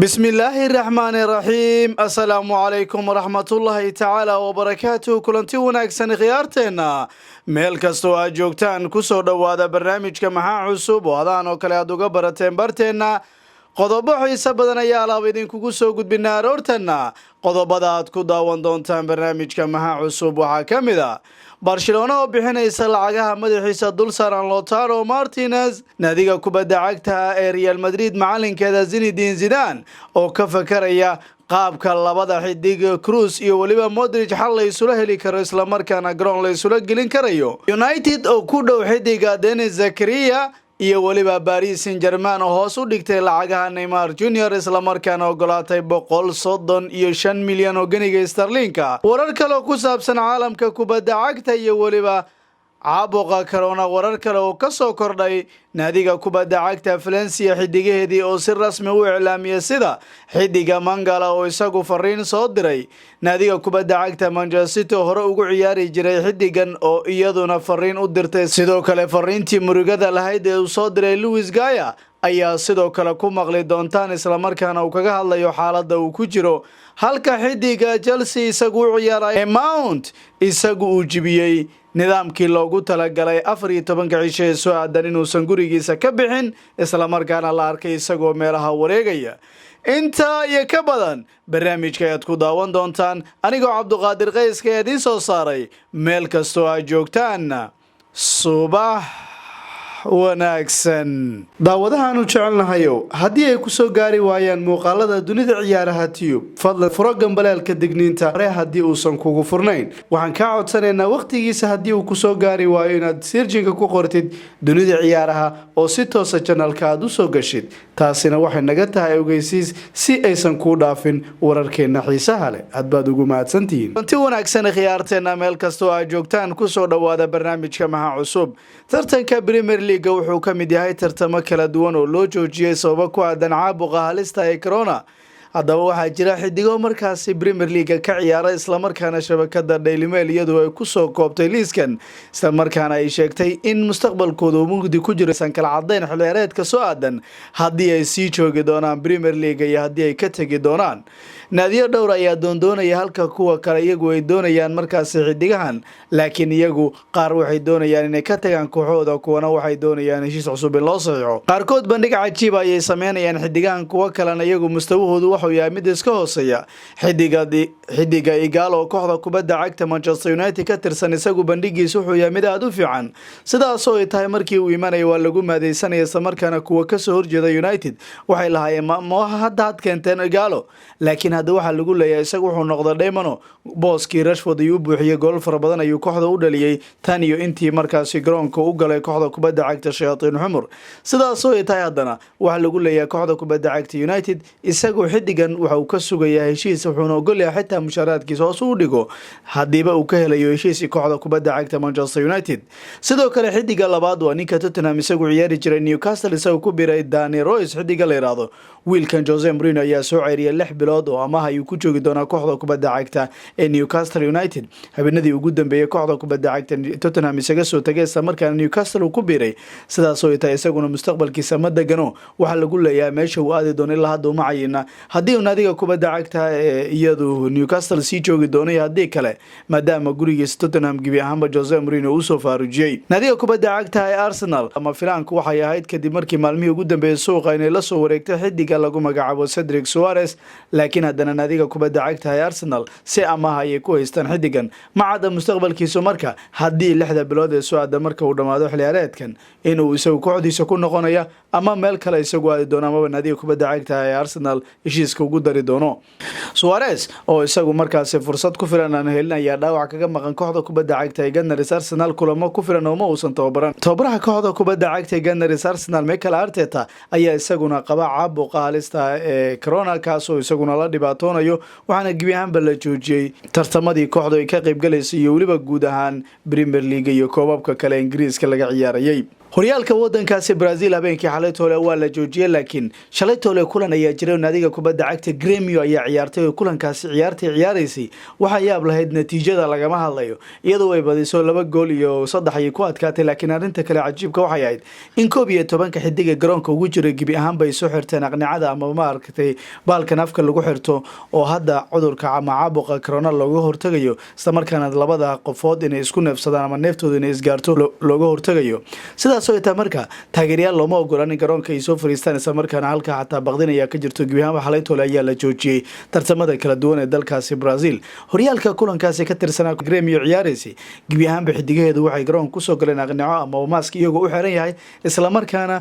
بسم الله الرحمن الرحيم السلام عليكم ورحمة الله تعالى وبركاته كلنتي wanaagsan khiyaarteena meel kasto aad joogtaan ku soo dhawaada barnaamijka maxaa cusub oo adaan oo kale aad uga barateen barteena qodobo xiiso badan ayaa la idinkugu soo gudbinaa aroortana qodobada aad ku daawan doontaan barnaamijka maxaa cusub waxa kamid ah Barcelona oo bixinaysa lacagaha madaxiisa dul saaran Lautaro Martinez naadiga kubadda cagta ee Real Madrid macalinkeeda Zinedine Zidane oo ka fakaraya qaabka labada xidig Cruz iyo waliba Modric xal la isula heli karo isla markaana garoon la isula gelin karayo United oo ku dhow xidiga Denis Zakaria iyo waliba Paris Saint-Germain oo hoos u dhigtay lacagaha Neymar Jr isla markaana ogolaatay 135 milyan oo ganiga sterlinka warar kale oo ku saabsan caalamka kubadda cagta iyo waliba caabuqa corona warar kale oo ka soo kordhay naadiga kubadda cagta Valencia xidigaheedii oo si rasmi u iclaamiyay sida xidiga Mangala oo isagu fariin soo diray naadiga kubadda cagta Manchester City hore ugu ciyaari jiray xidigan oo iyaduna fariin u dirtay sidoo kale fariintii murugada lahayd ee uu soo diray Luis Gaya ayaa sidoo kale ku maqli doontaan isla markaana uu kaga hadlayo xaaladda uu ku jiro halka xidiga Chelsea isagu u ciyaaray Mount isagu uu jibiyay nidaamkii loogu talagalay 14 cisho ee soo aadan inuusan gurigiisa ka bixin isla markaana la arkay isagoo meelaha wareegaya inta iyo ka badan barnaamijka aad ku daawan doontaan anigoo Cabduqaadir Qayska ee idin soo saaray meel kasto aad joogtaan subax wanaagsan daawadahaanu jecelnahayo haddii ay ku soo gaari waayaan muuqaalada dunida ciyaaraha tube fadlan furo gambaleelka digniinta hore haddii uusan kugu furnayn waxaan kaa codsanaynaa waqtigiisa haddii uu ku soo gaari waayo inaad searchinka ku qortid dunida ciyaaraha oo si toosa channelka aad u soo gashid taasina waxay naga tahay ogeysiis si aysan kuu dhaafin wararkeena xiisaha leh aad baad ugu mahadsantihiin intii wanaagsan khiyaarteena meel kastoo aad joogtaan ku soo dhawaada barnaamijka maxaa cusub tartanka Premier League wuxuu ka mid yahay tartamo kala duwan oo loo joojiyay sabab ku aadan caabuqa halista ee corona haddaba waxaa jira xidigo markaasi Premier League ka ciyaara isla markaana shabakada Daily Mail iyadoo ay ku soo koobtay liiskan isla markaana ay sheegtay in mustaqbalkooda mugdi ku jiro san kala cadeyn xilciyaareedka soo aadan haddii ay sii joogi doonaan Premier League iyo haddii ay ka tagi doonaan naadiyo dhowr ayaa doondoonaya halka kuwa kale iyagu ay doonayaan markaasi xidigahan laakiin iyagu qaar waxay doonayaan inay ka tagaan kooxooda kuwana waxay doonayaan heshiis cusub in loo saxiixo qaarkood bandhig cajiib ayay sameynayaan xidigahan kuwa kalena iyagu mustawahoodu wuxuu yahay mid iska hooseeya xidiga Igalo oo kooxda kubadda cagta Manchester United ka tirsan isagu bandhigiisa wuxuu yahay mid aad u fiican sidaas oo ay tahay markii uu imanay waa lagu maadeysanaya samarkana kuwa ka soo horjeeda United waxay lahaayeen ma hadda keenteen Igalo laakiin hadda waxa lagu leeyahay isagu wuxuu noqday Diamond booskii Rashford ayuu buuxiyay gool fara badan ayuu kooxda u dhaliyay tan iyo intii markaasi garoonka u galay kooxda kubadda cagta Shayatiin Xumur sidaas oo ay tahay haddana waxa lagu leeyahay kooxda kubadda cagta United isagu xidigan waxa uu ka sugayaa heshiis wuxuuna ogol yahay xitaa mushaaraadkiisa hoos u dhigo hadiiba uu ka helayo heshiis kooxda kubadda cagta Manchester United sidoo kale xidiga labaad waa ninka Tottenham isagu ciyaari jiray Newcastle isagu ku biiray Danny Royce xidiga la yiraahdo wiilkan Jose Mourinho ayaa soo ceyriyay 6 bilood oo amaah ayuu ku joogi doonaa kooxda kubadda cagta ee Newcastle United habeenadii ugu dambeeyay kooxda kubadda cagta Tottenham isaga soo tagay isla markaana Newcastle ku biiray sidaas oo ay tahay isaguna mustaqbalkiisa ma degano waxa lagu leeyahay meesha uu aadi doono ilaa hadda uma cayina haddii uu naadiga kubadda cagta iyadu Newcastle sii joogi doono haddii kale maadaama gurigiisa Tottenham gibi ahaanba Jose Mourinho uu soo faarujiyay naadiga kubadda cagta ee Arsenal ama filaanku waxay ahayd kadib markii maalmihii ugu dambeeyay suuqa inay la soo wareegtay xidiga lagu magacaabo Cedric Suarez laakiin haddana naadiga kubadda cagta ee Arsenal si amaah ay ku haystaan xidigan macada mustaqbalkiisu marka haddii 6 bilood ee soo aadan marka uu dhamaado xilciyaareedkan inuu isagu kooxdiisa ku noqonayo ama meel kale isagu aadi doono ama naadiga kubadda cagta ee Arsenal heshiiska ugu dari doono Suarez oo isagu markaasi fursad ku filan aan helinaya dhaawac kaga maqan kooxda kubadda cagta ee Gunners Arsenal kulamo ku filan oo ma uusan tababaraha kooxda kubadda cagta ee Gunners Arsenal Mikel Arteta ayaa isaguna qaba caabuqa halista ee corona kaas oo isaguna la dhibaatoonayo waxaana gibi ahaanba la joojiyay tartamadii kooxdu ay ka qayb galaysay iyo waliba guud ahaan Premier League iyo koobabka kale Ingiriiska laga ciyaarayay horyaalka wadankaasi Brazil habeenkii xalay toole waa la joojiyay laakiin shalay toole kulan ayaa jiray naadiga kubadda cagta Grêmio ayaa ciyaartay oo kulankaasi ciyaaraysay waxa yaab lahayd natiijada lagama hadlayo iyadoo ay badiso 2 gool iyo 3 ay ku adkaatay laakiin arinta kale cajiibka waxay ahayd in 11 xidiga garoonka ugu jiray gibi ahaan bay soo xirteen aqnicada ama ma arkatay baalkan afka lagu xirto oo hadda cudurka ama caabuqa corona looga hortagayo isla markaana labada qofood inay isku neefsadaan ama neeftooda inay isgaarto looga hortagayo soo ita marka taageerayaal looma ogolaan in garoonka ay soo fariistaan isla markaana halka xataa baqdinaya ka jirto gibiyaha xalay toole ayaa la joojiyay tartamada kala duwan ee dalkaasi Brazil horyaalka kulankaasi ka tirsanaa Grêmio ciyaaraysay gibiyaha xidigaheedu waxay garoonka ku soo galeen aqnico ama maask iyagoo u xiran yahay isla markaana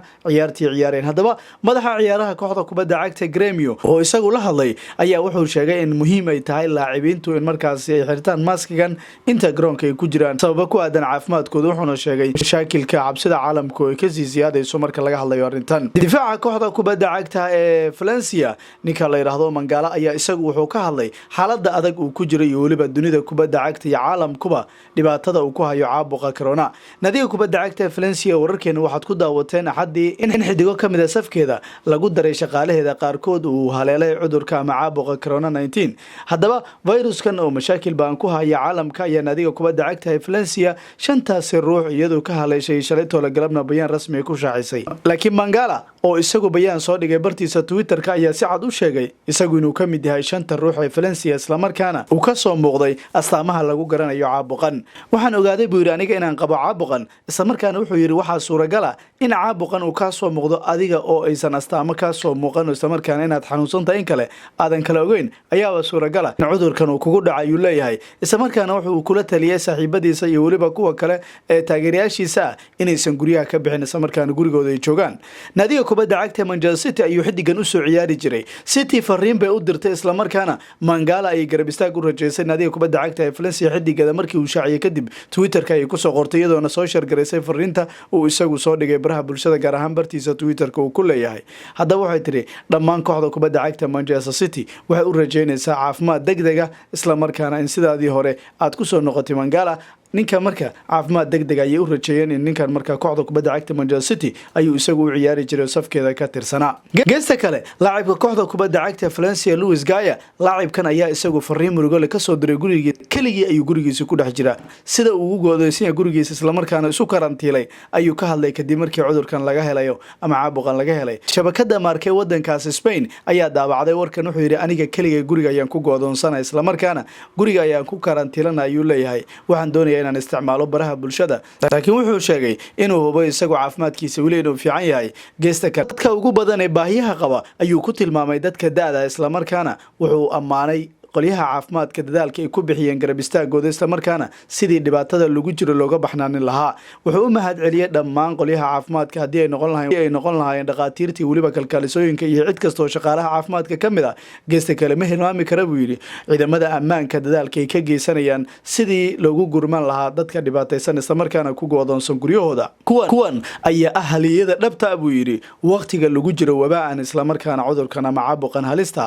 ciyaareen hadaba madaxa ciyaaraha kooxda kubadda cagta Grêmio oo isagu la hadlay ayaa wuxuu sheegay in muhiim ay tahay laacibiintu in markaasi ay xirtaan maaskigan inta garoonka ay ku jiraan sabab ku aadan caafimaadkooda wuxuuna sheegay mashaakilka cabsida caalamku ay ka sii siyaadayso marka laga hadlayo arintan difaaca kooxda kubadda cagta ee Valencia ninka la yiraahdo Mangala ayaa isagu wuxuu ka hadlay xaaladda adag uu ku jiray iyo waliba dunida kubadda cagta iyo caalamkuba dhibaatada uu ku hayo caabuqa corona nadiga kubadda cagta Valencia wararkeena waxaad ku daawateen axadii in xidigo kamid ah safkeeda lagu daray shaqaalaheeda qaarkood uu haleelay cudurka ama caabuqa corona 19 hadaba viruskan oo mashaakil baan ku haya caalamka ayaa nadiga kubadda cagta ee Valencia shantaas ruux iyadoo ka haleeshay shalay toole galabna bayaan rasmi ku shaacisay laakiin Mangala oo isagu bayaan soo dhigay bartiisa Twitterka ayaa si cad u sheegay isagu inuu ka mid yahay shanta ruux ee Valencia isla markaana uu ka soo muuqday astaamaha lagu garanayo caabuqan waxaan ogaaday buu yiri aniga inaan qabo caabuqan isla markaana wuxuu yiri waxa suuragal ah in caabuqan uu ka soo muuqdo adiga oo aysan astaamo ka soo muuqan isla markaana inaad xanuunsantahay in kale aadan kala ogeyn ayaa suuragal ah in cudurkan uu kugu dhacayo leeyahay isla markaana wuxuu kula taliyay saaxiibadiisa iyo waliba kuwa kale ee taageerayaashiisa inaysan guriyaha ka bixin isla markaana gurigooda ay joogaan nadiga kubadda cagta Manchester City ayuu xidigan u soo ciyaari jiray City fariin bay u dirtay isla markaana Mangala ay garab istaag u rajeysay nadiga kubadda cagta ee Valencia xidigada markii uu shaaciyay kadib Twitterka ay ku soo qortay iyadoo soo share gareysay fariinta uu isagu soo dhigay baraha bulshada gaar ahaan bartiisa Twitterka uu ku leeyahay hadaba waxay tiri dhammaan kooxda kubadda cagta Manchester City waxay u rajeynaysaa caafimaad degdeg ah isla markaana in sidaadii hore aad ku soo noqotay Mangala ninka marka caafimaad degdeg ay u rajeeyeen in ninkan marka kooxda kubadda cagta Manchester City ayuu isagu u ciyaari jiray safkeeda ka tirsanaa geesta kale laacibka kooxda kubadda cagta Valencia Luis Gaya laacibkan ayaa isagu fariin murugo leh ka soo diray gurigiisa keligii ayuu gurigiisa ku dhex jiraa sida uu ugu go'doonsan gurigiisa isla markaana isu karantiilay ayuu ka hadlay kadib markii cudurkan laga helayo ama caabuqan laga helay shabakada markay wadankaas Spain ayaa daabacday warkan wuxuu yiri aniga keligii guriga ayaan ku go'doonsanay isla markaana guriga ayaan ku karantiilanay ayuu leeyahay waxaan doonaya inaan isticmaalo baraha bulshada laakiin wuxuu sheegay inuu hubo isagu caafimaadkiisa weli inuu fiican yahay geesta kale dadka ugu badan ee baahiyaha qaba ayuu ku tilmaamay dadka da'da isla markaana wuxuu ammaanay qoliyaha caafimaadka dadaalka ay ku bixiyeen garab istaagooda isla markaana sidii dhibaatada lagu jiro looga baxnaanin lahaa wuxuu u mahad celiyay dhammaan qoliyaha caafimaadka hadii ay noqon lahaayeen dhaqaatiirtii waliba kalkaalisooyinka iyo cid kasta oo shaqaalaha caafimaadka kamid ah geesta kale ma hilmaami kara buu yiri ciidamada ammaanka dadaalka ay ka geysanayaan sidii loogu gurman lahaa dadka dhibaataysan isla markaana ku go'doonsan guryahooda kuwan ayaa ahliyada dhabta buu yiri waqtiga lagu jiro wabaan isla markaana cudurkan ama caabuqan halista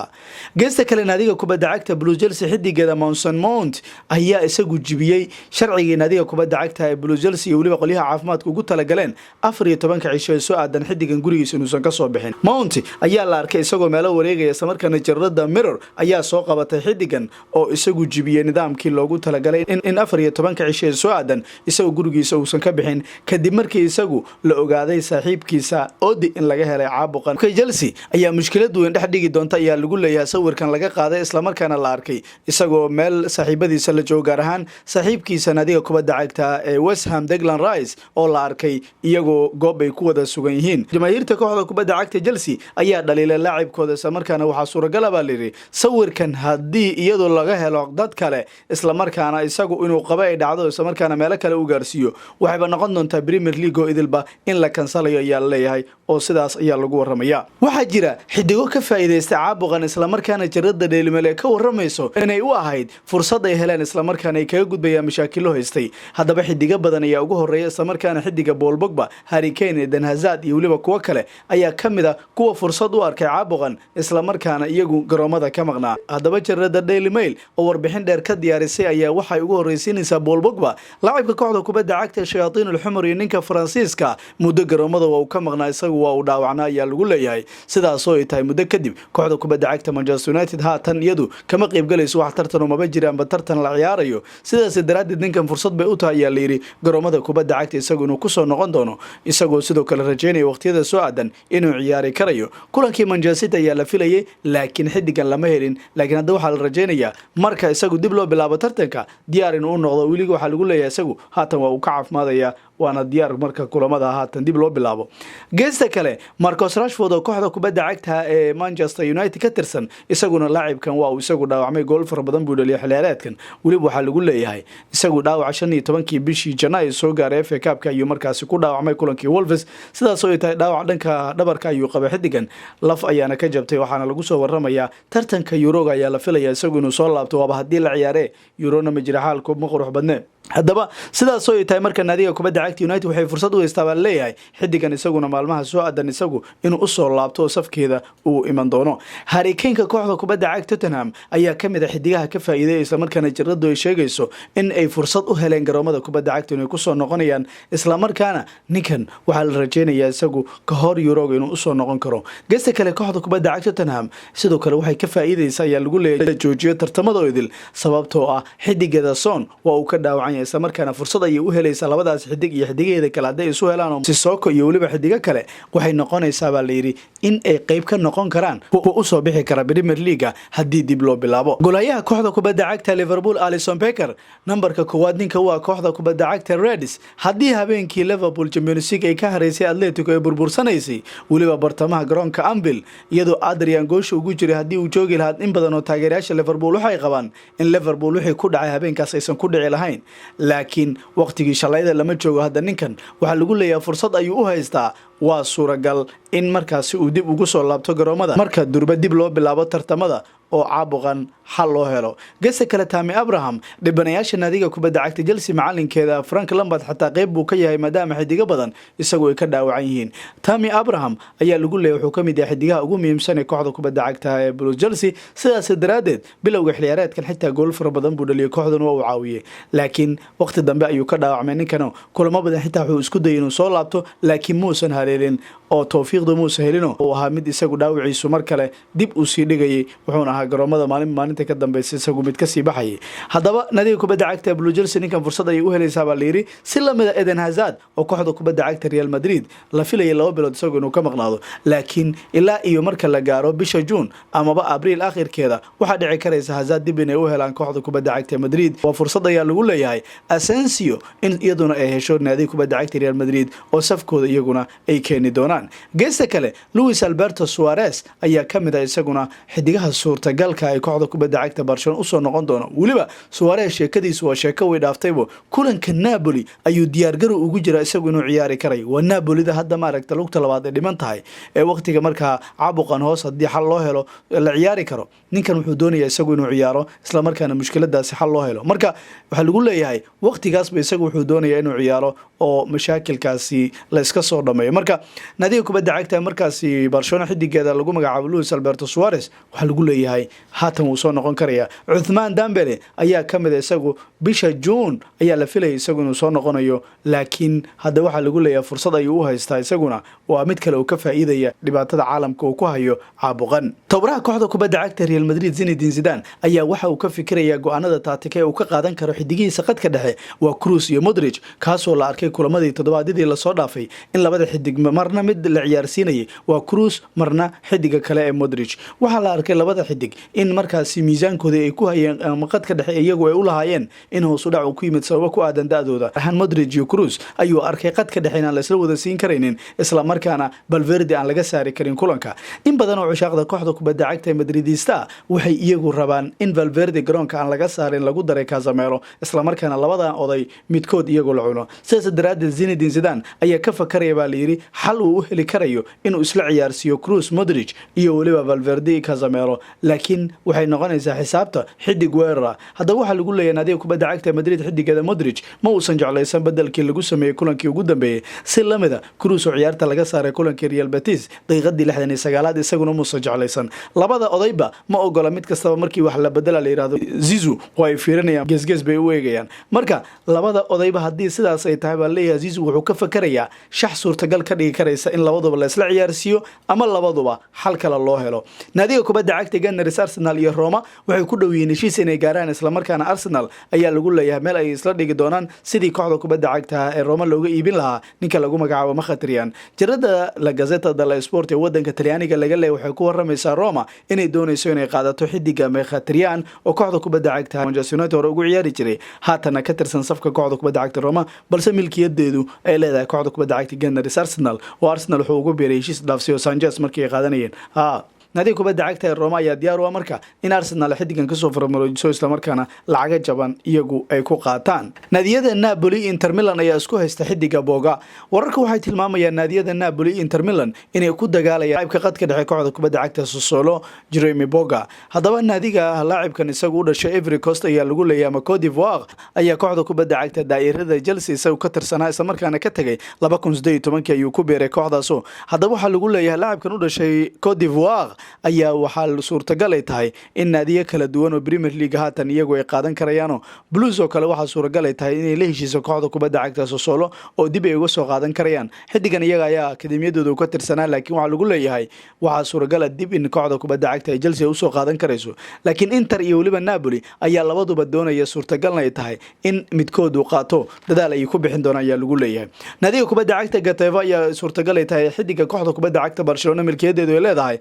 geesta kale naadiga kubadda cagta Blue Chelsea xidigeeda Mason Mount ayaa isagu jibiyay sharciga naadiga kubadda cagta ee Blue Chelsea iyo waliba qoliyaha caafimaadka ugu tala galeen 14 cisho soo aadan xidigan gurigiisa inuu ka soo bixin Mount ayaa la arkay isagoo meel wareegaya isla markaana jarrada Mirror ayaa soo qabatay xidigan oo isagu jibiyay nidaamkii loogu tala galay in 14 cisho soo aadan isagoo gurigiisa uusan ka bixin kadib markii isagu la ogaaday saaxiibkiisa Odi in laga helay caabuqan Chelsea ayaa mushkilad weyn dhex dhigi doonta ayaa lagu leeyahay sawirkan laga qaaday isla markaana la arkay isagoo meel saaxiibadiisa la joogo gaar ahaan saaxiibkiisa naadiga kubadda cagta ee West Ham Declan Rice oo la arkay iyagoo goob ay ku wada sugan yihiin jamaahirta kooxda kubadda cagta Chelsea ayaa dhaliilay laacibkooda isla markaana waxa suuragal ah leeyahay sawirkan hadii iyadoo laga helo dad kale isla markaana isagu inuu qabo ay dhacdo isla markaana meel kale u gaarsiiyo waxay noqon doontaa Premier League oo idilba in la kansalayo ayaa leeyahay oo sidaas ayaa lagu waramaya waxa jira xidigo ka faa'iideystay caabuqan isla markaana jarrada Daily Mail ka waram warmayso inay u ahayd fursad ay heleen isla markaana ay kaga gudbayaan mashaakilo haystay. haddaba xidiga badan ayaa ugu horeeya isla markaana xidiga Paul Pogba, Harry Kane, Eden Hazard iyo waliba kuwa kale ayaa kamid ah kuwa fursad u arkay caabuqan isla markaana iyagu garoomada ka maqnaa. haddaba jarada Daily Mail oo warbixin dheer ka diyaarisay ayaa waxay ugu horeysiinaysaa Paul Pogba, laacibka kooxda kubadda cagta Shayatiin al-Xumar iyo ninka Faransiiska muddo garoomada waa uu ka maqnaa, isagu waa uu dhaawacnaa ayaa lagu leeyahay. sidaas oo ay tahay muddo kadib kooxda kubadda cagta Manchester United haatan iyadu kama qayb galayso wax tartan oo maba jiraan ba tartan la ciyaarayo. sidaas daraadeed ninkan fursad bay u tahay ayaa la yiri garoomada kubadda cagta isagu inuu ku soo noqon doono, isagoo sidoo kale rajeynaya waqtiyada soo aadan inuu ciyaari karayo. kulankii Manchester City ayaa la filayay laakiin xidigan lama helin, laakiin hadda waxaa la rajeynayaa marka isagu dib loo bilaabo tartanka diyaar inuu noqdo. weliga waxaa lagu leeyahay isagu haatan waa uu ka caafimaadaya, waana diyaar marka kulamada haatan dib loo bilaabo. geesta kale Marcus Rashford oo kooxda kubadda cagta ee Manchester United ka tirsan isaguna laacibkan waa uu isagu dhaawacmay gool fara badan buu dhaliyay xilciyaareedkan. weliba waxaa lagu leeyahay isagu dhaawac 15 bishii Janaayo soo gaaray FA Cup-ka iyo markaasi ku dhaawacmay kulankii Wolves. sidaas oo ay tahay dhaawac dhanka dhabarka ayuu qabay xidigan, laf ayaana ka jabtay. waxaana lagu soo waramayaa tartanka Euro ayaa la filayaa isagu inuu soo laabto, waaba haddii la ciyaaree Euro-na ma jira xaalku ma qurux badnaa. haddaba sidaas oo ay tahay marka naadiga kubadda cagta United waxay fursad u haystaa baa leeyahay xidigan isaguna maalmaha soo aadan isagu inuu u soo laabto safkeeda uu iman doono. Harry Kane ka kooxda kubadda cagta Tottenham ayaa kamid ah xidigaha ka faa'iideeyay isla markaana jiradu ay sheegayso in ay fursad u heleen garoomada kubadda cagta inay ku soo noqonayaan, isla markaana ninkan waxaa la rajeynayaa isagu ka hor Euro inuu u soo noqon karo. geesta kale kooxda kubadda cagta Tottenham sidoo kale waxay ka faa'iideysaa ayaa lagu leeyahay joojiyo tartamada idil sababtoo ah xidigada Son waa uu ka dhaawacay isla markaana fursad ay u helaysaa labadaas xidig iyo xidigeeda kale haday isu helaan Sissoko iyo waliba xidiga kale waxay noqonaysaa baa la yiri in ay qayb ka noqon karaan kuwa u soo bixi kara Premier League hadii dib loo bilaabo. golayaha kooxda kubadda cagta Liverpool Alisson Becker numberka koowaad ninka waa kooxda kubadda cagta Reds hadii habeenkii Liverpool Champions League ay ka hareysay Atletico ay burbursanaysay waliba bartamaha garoonka Anfield iyadoo Adrian Gosh ugu jiray hadii uu joogi lahaa in badan oo taageerayaasha Liverpool waxay qabaan in Liverpool wixii ku dhacay habeenkaas aysan ku dhici lahayn, laakiin waqtigii shalayda lama joogo. hadda ninkan waxaa lagu leeyahay fursad ayuu u haystaa, waa suuragal in markaasi uu dib ugu soo laabto garoomada marka durba dib loo bilaabo tartamada oo caabuqan xal loo helo. geesta kale Tammy Abraham dhibanayaasha naadiga kubadda cagta Chelsea macalinkeeda Frank Lampard xataa qayb buu ka yahay maadaama xidiga badan isagu ay ka dhaawacan yihiin. Tammy Abraham ayaa lagu leeyahay wuxuu kamid yahay xidigaha ugu muhiimsan ee kooxda kubadda cagta ee Blues Chelsea, sidaas daraadeed bilowga xilciyaareedkan xitaa gool fara badan buu dhaliyay kooxdan waa uu caawiyay, laakiin waqti dambe ayuu ka dhaawacmay ninkan. kulamo badan xitaa wuxuu isku dayay inuu soo laabto laakiin muusan haleelin oo tawfiiqdu muusan helin oo ahaa mid isagu dhaawaciisu mar kale dib u sii dhigayay, wuxuuna garoomada maalinta ka dambeysay isagu mid ka sii baxayay. haddaba naadiga kubadda cagta Blue Chelsea ninkan fursad ay u helaysaa baa la yiri si lamida Eden Hazard oo kooxda kubadda cagta Real Madrid la filayay 2 bilood isagu inuu ka maqnaado, laakiin ilaa iyo marka la gaaro bisha June amaba Abriil aakhirkeeda waxa dhici karaysa Hazard dib inay u helaan kooxda kubadda cagta Madrid. waa fursad ayaa lagu leeyahay Asensio in iyaduna ay hesho naadiga kubadda cagta Real Madrid oo safkooda iyaguna ay keeni doonaan. geesta kale Luis Alberto Suarez ayaa kamid ah isaguna xidigaha suurtagalka ay kooxda kubadda cagta Barcelona u soo noqon doono. waliba Suarez sheekadiisu waa sheeko way dhaaftaybo, kulanka Napoli ayuu diyaar garow ugu jira isagu inuu ciyaari karay. waa Napolida hadda ma aragta lugta labaad ee dhiman tahay ee waqtiga markaa caabuqan hoos hadii xal loo helo la ciyaari karo. ninkan wuxuu doonayaa isagu inuu ciyaaro isla markaana mushkiladaasi xal loo helo, marka waxa lagu leeyahay waqtigaas ba isagu wuxuu doonayaa inuu ciyaaro oo mashaakilkaasi la iska soo dhameeyo. marka naadiga kubadda cagta markaasi Barcelona xidigeeda lagu magacaabo Luis Alberto Suarez waxa lagu leeyahay haatan uu soo noqon karaya. Uthman Dembele ayaa kamid isagu bisha June ayaa la filayay isagu inuu soo noqonayo, laakiin hadda waxa lagu leeyahay fursad ayuu u haystaa isaguna waa mid kale oo ka faa'iidaya dhibaatada caalamka uu ku hayo caabuqan. tababaraha kooxda kubadda cagta Real Madrid Zinedine Zidane ayaa waxa uu ka fikirayaa go'aanada tactical ee uu ka qaadan karo xidigihiisa qadka dhexe waa Kroos iyo Modric, kaasoo la arkay kulamadii toddobaadadii la soo dhaafay in labada xidig marna mid la ciyaarsiinayay waa Kroos marna xidiga kale ee Modric. waxa la arkay labada xidig in markaasi miisaankooda ay ku hayeen qadka dhexe iyagu ay u lahaayeen in hoos u dhac uu ku yimid sabab ku aadan daadooda. Modric iyo Kroos ayuu arkay qadka dhexe in la isla wada siin kareynin isla markaana Valverde aan laga saari karin kulanka. in badan oo cushaaqda kooxda kubadda cagta ee Madridista waxay iyagu rabaan in Valverde garoonka aan laga saarin lagu daray Casemiro isla markaana labada oday midkood iyagu la cuno. sidaas daraadeed Zinedine Zidane ayaa ka fakaraya baa la yiri xal uu u heli karayo inuu isla ciyaarsiyo Kroos, Modric iyo waliba Valverde Casemiro. laakiin waxay noqonaysaa xisaabta xidig weerara. haddaba waxaa lagu leeyahay naadiga kubadda cagta Madrid xidigeeda Modric ma uusan jeclaysan bedelkii lagu sameeyay kulankii ugu dambeeyay si lamida Cruz oo ciyaarta laga saaray kulankii Real Betis daqiiqadii 69aad isaguna muusan jeclaysan. labada odayba ma ogola mid kastaba markii wax la bedela la yiraahdo Zizou way fiirinayaan geesgees bay u eegayaan. marka labada odayba haddii sidaas ay tahay baa leeyahay Zizou wuxuu ka fakarayaa shax suurtagal ka dhigi karaysa in labaduba la isla ciyaarsiiyo ama labaduba xal kale loo helo. naadiga kubadda cagta Gunners Arsenal iyo Roma waxay ku dhow yihiin heshiis inay gaaraan isla markaana Arsenal ayaa lagu leeyahay meel ay isla dhigi doonaan sidii kooxda kubadda cagta ee Roma looga iibin lahaa ninka lagu magacaabo Mkhitaryan. jarada La Gazzetta dello Sport ee wadanka Talyaaniga laga leeyahay waxay ku waramaysaa Roma inay doonayso inay qaadato xidiga Mkhitaryan oo kooxda kubadda cagta Manchester United hore ugu ciyaari jiray haatana ka tirsan safka kooxda kubadda cagta Roma balse milkiyadeedu ay leedahay kooxda kubadda cagta Gunners Arsenal oo Arsenal wuxuu ugu biiray heshiis dhaafsiyo Sanchez markii ay qaadanayeen. naadiga kubadda cagta ee Roma ayaa diyaar u ah marka in Arsenal xidigan ka soo farmariyo isla markaana lacag jaban iyagu ay ku qaataan. naadiyada Napoli Inter Milan ayaa isku haysta xidiga Boga. wararka waxay tilmaamayaan naadiyada Napoli Inter Milan inay ku dagaalayaan qaybka qadka dhexe kooxda kubadda cagta Sassuolo Jeremy Boga. haddaba naadiga laacibkan isagu u dhashay Ivory Coast ayaa lagu leeyahay Cote d'Ivoire ayaa kooxda kubadda cagta daa'irada Chelsea isagu ka tirsanaa isla markaana ka tagay 2018 ayuu ku beeray kooxdaas. haddaba waxaa lagu leeyahay laacibkan u dhashay Cote d'Ivoire ayaa waxaa suurtagal ay tahay in naadiyo kala duwan oo Premier League haatan iyagu ay qaadan karayaan. Blues oo kale waxaa suuragal ay tahay inay la heshiiso kooxda kubadda cagta Sassuolo oo dib ay uga soo qaadan karayaan. xidigan iyaga ayaa akademiyadooda ka tirsanaa laakiin waxaa lagu leeyahay waxaa suuragal dib in kooxda kubadda cagta Chelsea u soo qaadan karayso. laakiin Inter iyo waliba Napoli ayaa labaduba doonaya suurtagal ay tahay in midkood uu qaato dadaal ay ku bixin doonaan ayaa lagu leeyahay. naadiga kubadda cagta Getafe ayaa suurtagal ay tahay xidiga kooxda kubadda cagta Barcelona milkiyadeedu ay leedahay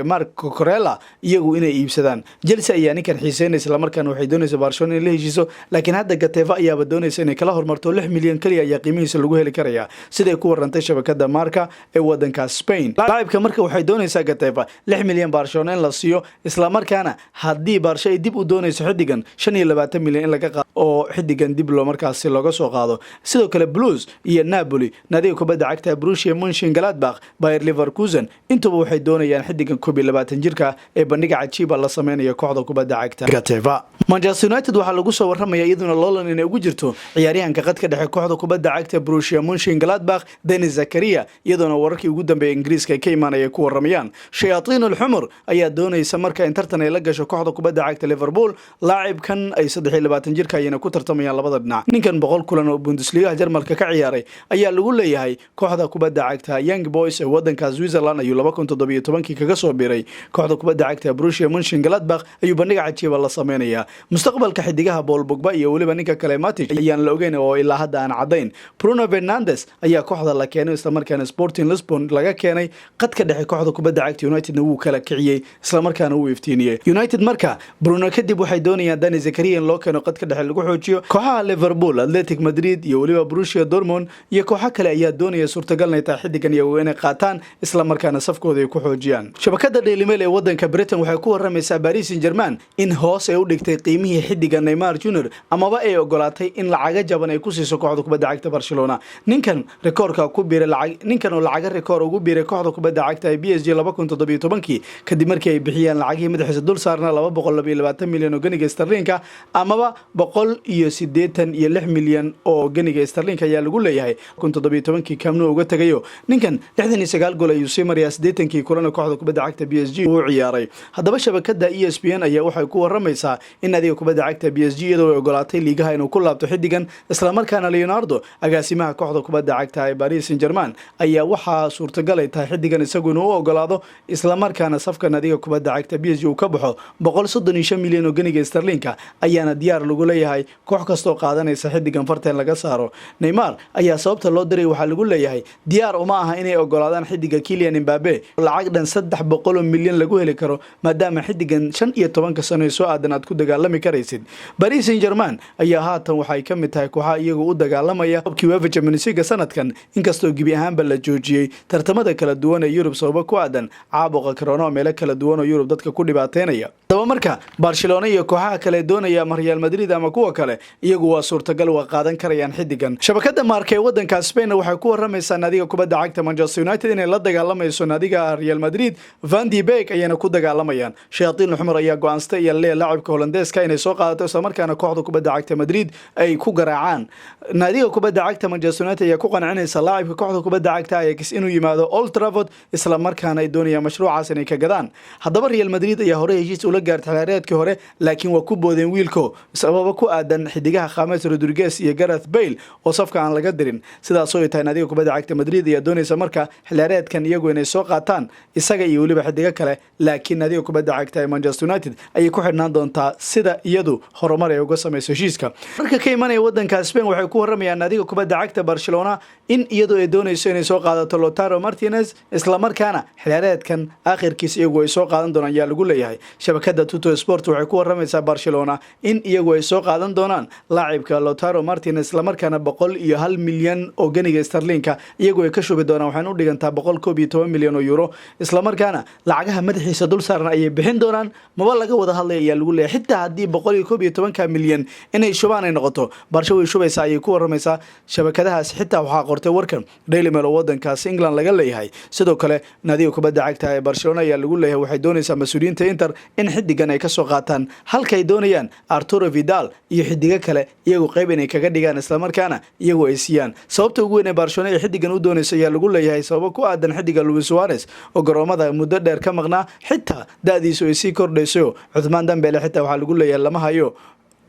Marco Corella iyagu inay iibsadaan. Chelsea ayaa ninkan xiiseynaysa isla markaana waxay doonaysaa Barcelona in la heshiiso laakiin hadda Getafe ayaa doonaysa inay kala hormarto 6 milyan kaliya ayaa qiimihiisa lagu heli karayaa sida ay ku warantay shabakada Marca ee wadanka Spain. laacibka marka waxay doonaysaa Getafe 6 milyan Barcelona in la siiyo isla markaana haddii Barca ay dib u doonayso xidigan 25 milyan in laga qaado oo xidigan dib loo markaasi looga soo qaado. sidoo kale Blues iyo Napoli naadiga kubadda cagta Borussia Mönchengladbach Bayer Leverkusen intuba waxay doonayaan xidigan 20 jirka ee bandhiga cajiib la sameeyo kooxda kubadda cagta Getafe. Manchester United waxaa lagu soo waramayaa iyaduna London inay ugu jirto ciyaaryahanka qadka dhexe kooxda kubadda cagta Borussia Mönchengladbach Denis Zakaria iyaduna wararkii ugu dambeeyay Ingiriiska ay ka imaanayeen ku waramayaan. Shayatiin al-Humur ayaa doonaysa marka in tartan ay la gasho kooxda kubadda cagta Liverpool laacibkan ay 23 jirka ayna ku tartamayaan labada dhinac. ninkan 100 kulan oo Bundesliga Jarmalka ka ciyaaray ayaa lagu leeyahay kooxda kubadda cagta Young Boys ee wadanka Switzerland ayuu 2017 kaga soo biiray kooxda kubadda cagta Borussia Mönchengladbach ayuu bandhiga cajiib la sameeyaa. mustaqbalka xidigaha Paul Pogba iyo waliba ninka kale Matic ayaan la ogeyn oo ilaa hadda aan cadayn. Bruno Fernandes ayaa kooxda la keenay isla markaana Sporting Lisbon laga keenay qadka dhexe kooxda kubadda cagta United wuu kala kiciyay isla markaana uu iftiiniyay. United marka Bruno kadib waxay doonayaan Denis Zakaria in loo keeno qadka dhexe lagu xoojiyo. kooxaha Liverpool, Athletic Madrid iyo waliba Borussia Dortmund iyo kooxo kale ayaa doonaya suurtagal inay tahay xidigan iyagu inay qaataan isla markaana safkooda ay ku xoojiyaan. shabakada Daily Mail ee wadanka Britain waxay ku waramaysaa Paris Saint-Germain in hoos ay u dhigtay qiimihii xidiga Neymar Jr amaba ay ogolaatay in lacag jaban ay ku siiso kooxda kubadda cagta Barcelona. ninkan rekoorka ku biiray lacag ninkan oo lacag rekoor ugu biiray kooxda kubadda cagta PSG 2017 kadib markii ay bixiyeen lacagii madaxiisa dul saarna 222 milyan oo ganiga sterlinka amaba 186 milyan oo ganiga sterlinka ayaa lagu leeyahay 2017 kamnu uga tagayo. ninkan 69 gool ayuu sii mariyay 80 kulan kooxda kubadda cagta PSG uu ciyaaray. haddaba shabakada ESPN ayaa waxay ku waramaysaa in adiga kubadda cagta PSG iyadoo ay ogolaatay liigaha inuu ku laabto xidigan isla markaana Leonardo agaasimaha kooxda kubadda cagta ee Paris Saint-Germain ayaa waxaa suurtagal ay tahay xidigan isagu inuu ogolaado isla markaana safka adiga kubadda cagta PSG uu ka baxo 135 milyan oo ganiga sterlinka ayaana diyaar lagu leeyahay koox kasta oo qaadanaysa xidigan farteen laga saaro. Neymar ayaa sababta loo diray waxaa lagu leeyahay diyaar uma aha inay ogolaadaan xidiga Kylian Mbappe lacag dhan 300 milyan lagu heli karo maadaama xidigan 15 sano soo aadan aad ku dagaalami karaysid. Paris Saint-Germain ayaa haatan waxay ka mid tahay kooxaha iyagu u dagaalamaya koobkii UEFA Champions League sanadkan inkastoo gibi ahaanba la joojiyay tartamada kala duwan ee Yurub sabab ku aadan caabuqa corona meelo kala duwan oo Yurub dadka ku dhibaateynaya. daba marka Barcelona iyo kooxaha kale doonaya Real Madrid ama kuwa kale iyagu waa suurtagal waa qaadan karayaan xidigan. shabakada Marca ee wadanka Spain waxay ku waramaysaa naadiga kubadda cagta Manchester United inay la dagaalamayso naadiga Real Madrid Van de Beek ayayna ku dagaalamayaan. Shayatiin Xumar ayaa go'aanstay iyo laacibka Hollandeeska inay soo qaadato isla markaana kooxda kubadda cagta Madrid ay ku garaacaan. Naadiga kubadda cagta Manchester United ayaa ku qancinaysa laacibka kooxda kubadda cagta Ajax inuu yimaado Old Trafford isla markaana ay doonayaan mashruucaas inay ka gadaan. Haddaba Real Madrid ayaa hore heshiis ula gaartay xilciyaareedkii hore laakiin waa ku boodeen wiilko sababo ku aadan xidigaha James Rodriguez iyo Gareth Bale oo safka aan laga dirin. Sidaas oo ay tahay naadiga kubadda cagta Madrid ayaa doonaysa marka xilciyaareedkan iyagu inay soo qaataan isaga iyo waliba xidiga kale laakiin naadiga kubadda cagta ee Manchester United ayay ku xidhnaan doontaa sida iyadu horumar ay uga sameeyso heshiiska. Marka ka imanaya wadanka Spain waxay ku waramayaan naadiga kubadda cagta Barcelona in iyadu ay doonayso inay soo qaadato Lautaro Martinez isla markaana xilciyaareedkan aakhirkiisa iyagu ay soo qaadan doonaan ayaa lagu leeyahay. Shabakada Tutto Sport waxay ku waramaysaa Barcelona in iyagu ay soo qaadan doonaan laacibka Lautaro Martinez isla markaana 101 milyan oo ganiga sterlinka iyagu ay ka shubi doonaan waxaan u dhigantaa 112 milyan oo euro isla markaana lacagaha madaxiisa dul saaran ayay bixin doonaan maba laga wada hadlay ayaa lagu leeyahay xitaa haddii 112 milyan inay shubaan ay noqoto Barca way shubaysaa ayay ku waramaysaa shabakadahaas xitaa waxaa qortay warkan Daily Mail oo wadankaas England laga leeyahay sidoo kale naadiga kubadda cagta ee Barcelona ayaa lagu leeyahay waxay doonaysaa mas'uuliyiinta Inter in xidigan ay ka soo qaataan halka ay doonayaan Arturo Vidal iyo xidiga kale iyagu qayb inay kaga dhigaan isla markaana iyagu ay siiyaan sababta ugu weyn ee Barcelona ay xidigan u doonayso ayaa lagu leeyahay sabab ku aadan xidiga Luis Suarez oo garoomada muddo dheer ka maqnaa xitaa da'diisu ay sii kordhayso Ousmane Dembele xitaa waxaa lagu leeyahay lama hayo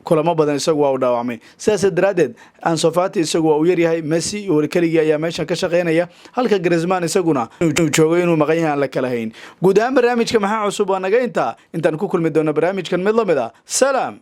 kulamo badan isagu waa u dhaawacmay sidaas daraadeed Ansu Fati isagu waa u yaryahay Messi iyo keligii ayaa meesha ka shaqeynaya halka Griezmann isaguna uu joogo inuu maqan yahay aan la kala hayn guud ahaan barnaamijka maxaa cusub waa naga intaan ku kulmi doona barnaamijkan mid lamid ah salaam